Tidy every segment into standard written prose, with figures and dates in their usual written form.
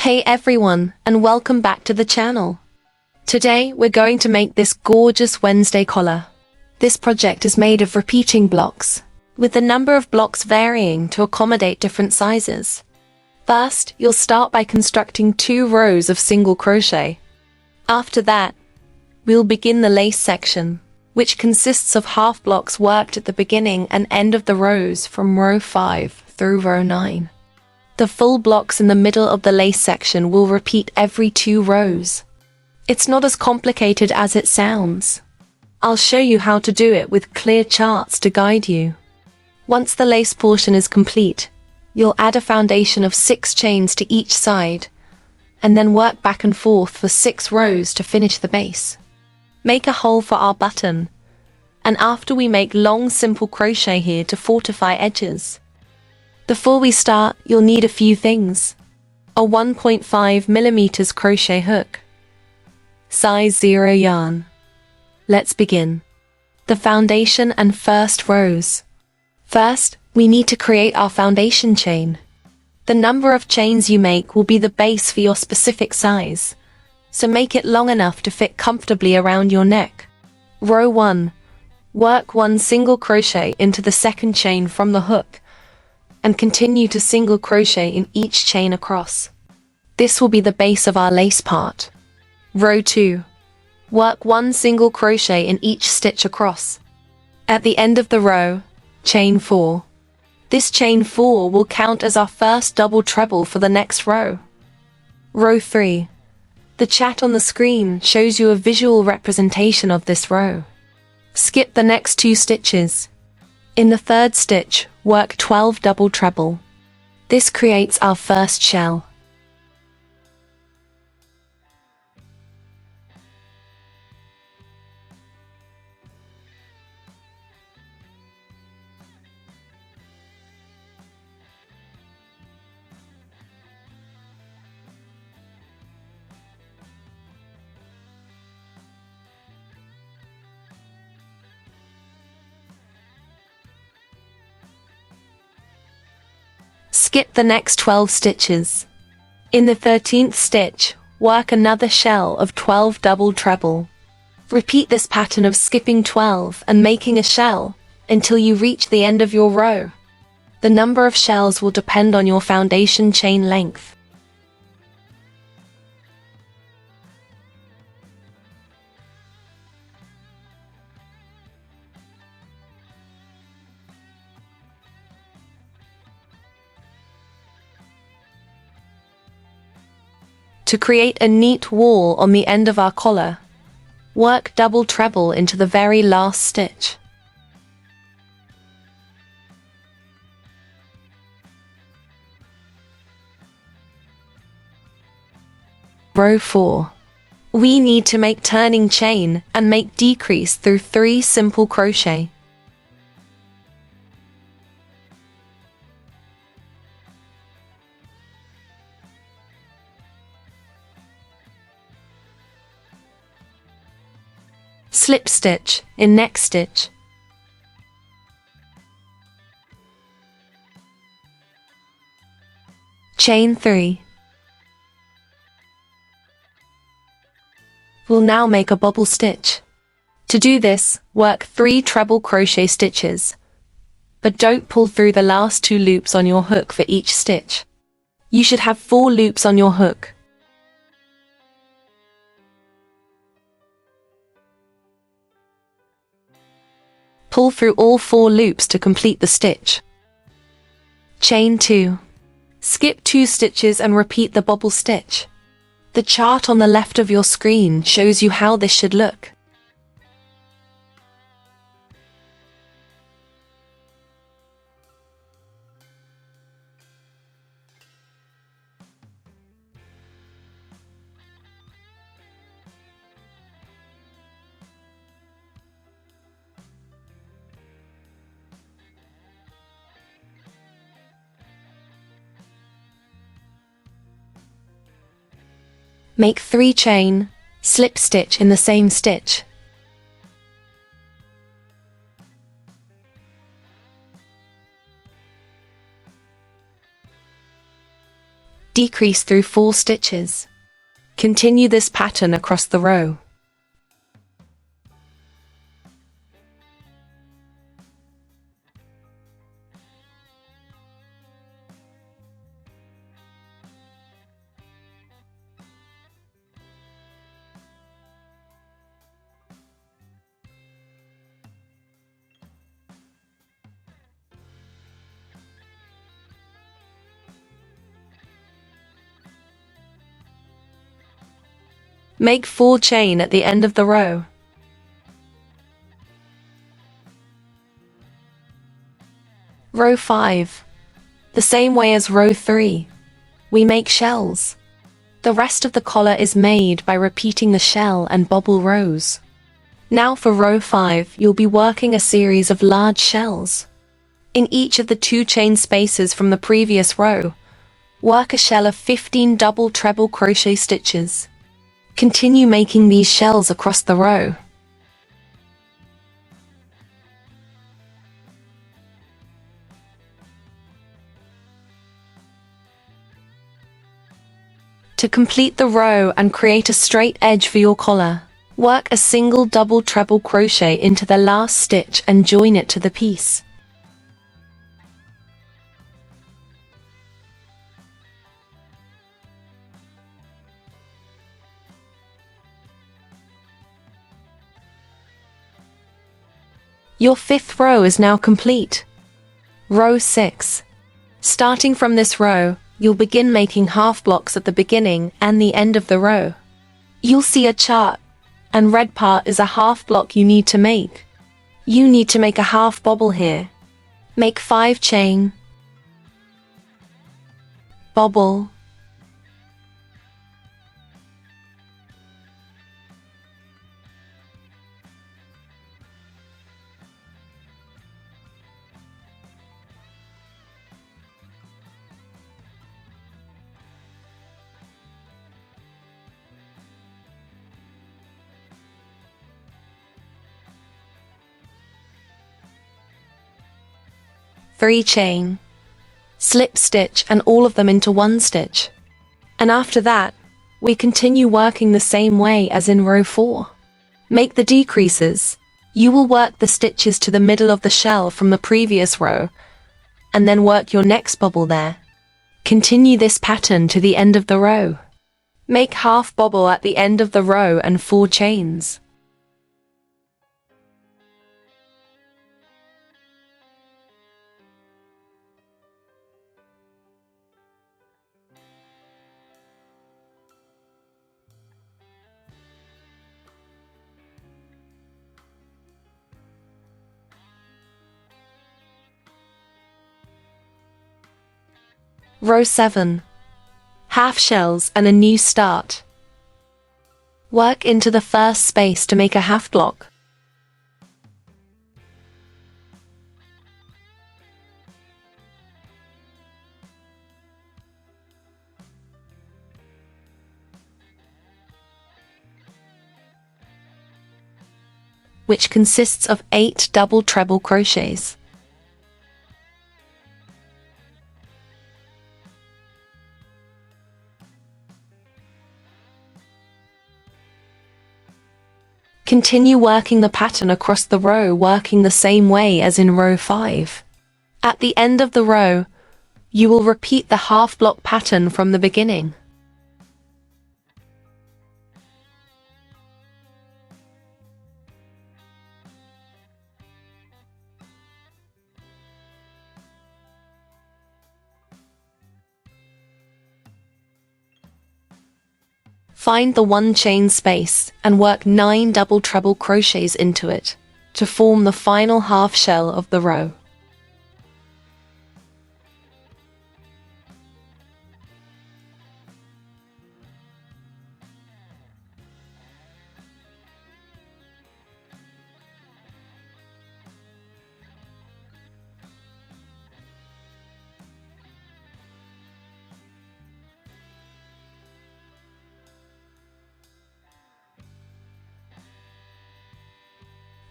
Hey everyone, and welcome back to the channel. Today we're going to make this gorgeous Wednesday collar. This project is made of repeating blocks, with the number of blocks varying to accommodate different sizes. First, you'll start by constructing 2 rows of single crochet. After that, we'll begin the lace section, which consists of half blocks worked at the beginning and end of the rows from row 5 through row 9. The full blocks in the middle of the lace section will repeat every 2 rows. It's not as complicated as it sounds. I'll show you how to do it with clear charts to guide you. Once the lace portion is complete, you'll add a foundation of 6 chains to each side, and then work back and forth for 6 rows to finish the base. Make a hole for our button, and after we make long simple crochet here to fortify edges. Before we start, you'll need a few things. A 1.5mm crochet hook. Size 0 yarn. Let's begin. The foundation and first rows. First, we need to create our foundation chain. The number of chains you make will be the base for your specific size, so make it long enough to fit comfortably around your neck. Row 1. Work 1 single crochet into the second chain from the hook, and continue to single crochet in each chain across. This will be the base of our lace part. Row 2. Work 1 single crochet in each stitch across. At the end of the row, chain 4. This chain 4 will count as our first double treble for the next row. Row 3. The chat on the screen shows you a visual representation of this row. Skip the next 2 stitches. In the 3rd stitch, work 12 double treble. This creates our first shell. Skip the next 12 stitches. In the 13th stitch, work another shell of 12 double treble. Repeat this pattern of skipping 12 and making a shell until you reach the end of your row. The number of shells will depend on your foundation chain length. To create a neat wall on the end of our collar, work double treble into the very last stitch. Row 4. We need to make turning chain and make decrease through 3 simple crochet. Slip stitch in next stitch. Chain 3. We'll now make a bobble stitch. To do this, work 3 treble crochet stitches, but don't pull through the last 2 loops on your hook for each stitch. You should have 4 loops on your hook. Pull through all 4 loops to complete the stitch. Chain 2. Skip 2 stitches and repeat the bobble stitch. The chart on the left of your screen shows you how this should look. Make 3 chain, slip stitch in the same stitch. decrease through 4 stitches. Continue this pattern across the row. Make 4 chain at the end of the row. Row 5. The same way as row 3. We make shells. The rest of the collar is made by repeating the shell and bobble rows. Now for row 5, you'll be working a series of large shells. In each of the 2 chain spaces from the previous row, work a shell of 15 double treble crochet stitches. Continue making these shells across the row. To complete the row and create a straight edge for your collar, work a single double treble crochet into the last stitch and join it to the piece. Your 5th row is now complete. Row 6. Starting from this row, you'll begin making half blocks at the beginning and the end of the row. You'll see a chart, and red part is a half block you need to make. You need to make a half bobble here. Make 5 chain, bobble, three chain, slip stitch and all of them into 1 stitch. And after that, we continue working the same way as in row 4. Make the decreases. You will work the stitches to the middle of the shell from the previous row, and then work your next bobble there. Continue this pattern to the end of the row. Make half bobble at the end of the row and 4 chains. Row 7. Half shells and a new start. Work into the first space to make a half block. Which consists of 8 double treble crochets. Continue working the pattern across the row, working the same way as in row 5. At the end of the row, you will repeat the half block pattern from the beginning. Find the 1 chain space and work 9 double treble crochets into it to form the final half shell of the row.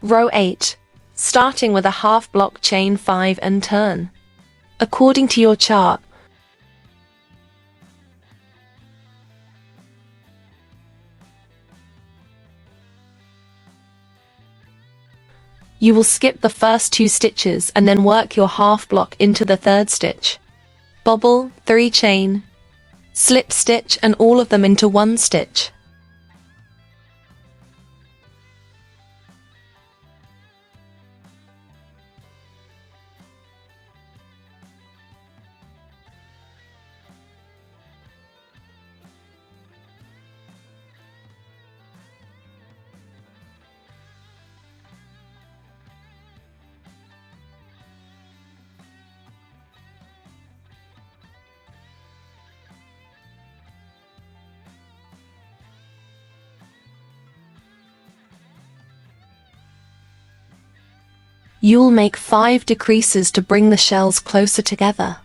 Row 8, starting with a half block chain 5 and turn. According to your chart, You will skip the first 2 stitches and then work your half block into the 3rd stitch. Bobble, 3 chain, slip stitch and all of them into 1 stitch. You'll make 5 decreases to bring the shells closer together.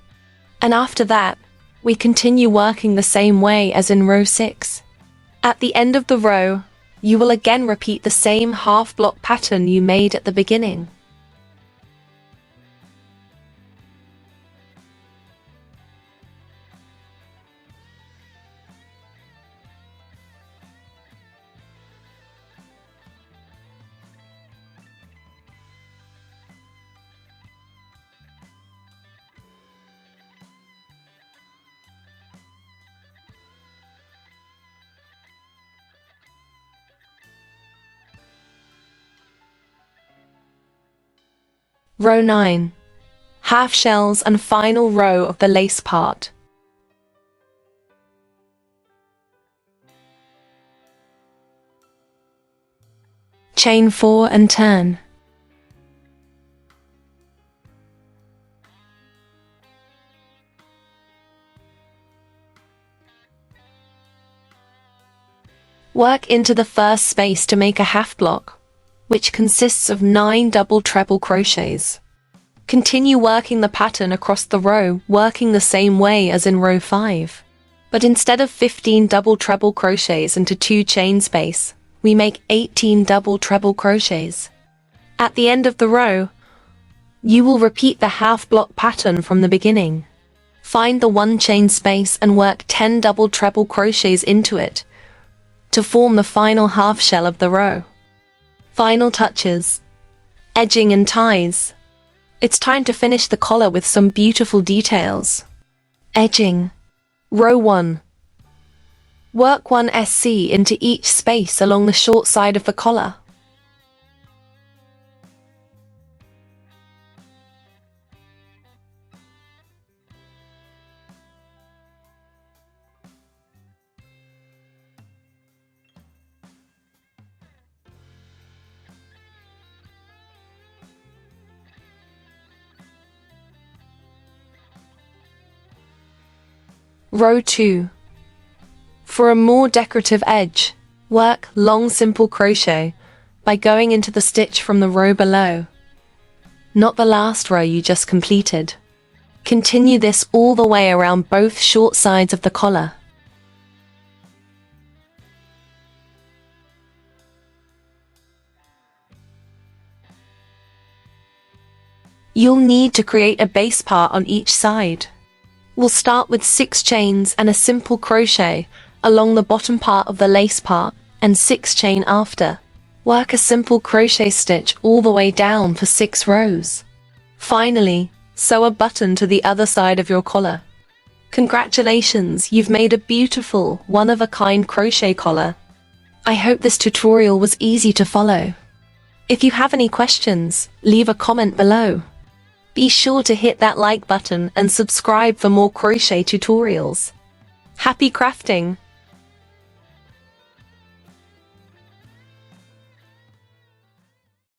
And after that, we continue working the same way as in row 6. At the end of the row, you will again repeat the same half block pattern you made at the beginning. Row 9. Half shells and final row of the lace part. Chain 4 and turn. Work into the first space to make a half block, which consists of 9 double treble crochets. Continue working the pattern across the row, working the same way as in row 5. But instead of 15 double treble crochets into 2 chain space, we make 18 double treble crochets. At the end of the row, you will repeat the half block pattern from the beginning. Find the 1 chain space and work 10 double treble crochets into it to form the final half shell of the row. Final touches, edging and ties. It's time to finish the collar with some beautiful details. Edging. Row 1. Work 1 SC into each space along the short side of the collar. Row 2. For a more decorative edge, work long simple crochet by going into the stitch from the row below, not the last row you just completed. Continue this all the way around both short sides of the collar. You'll need to create a base part on each side. We'll start with 6 chains and a simple crochet along the bottom part of the lace part and 6 chain after. Work a simple crochet stitch all the way down for 6 rows. Finally, sew a button to the other side of your collar. Congratulations, you've made a beautiful, one-of-a-kind crochet collar. I hope this tutorial was easy to follow. If you have any questions, leave a comment below. Be sure to hit that like button and subscribe for more crochet tutorials. Happy crafting!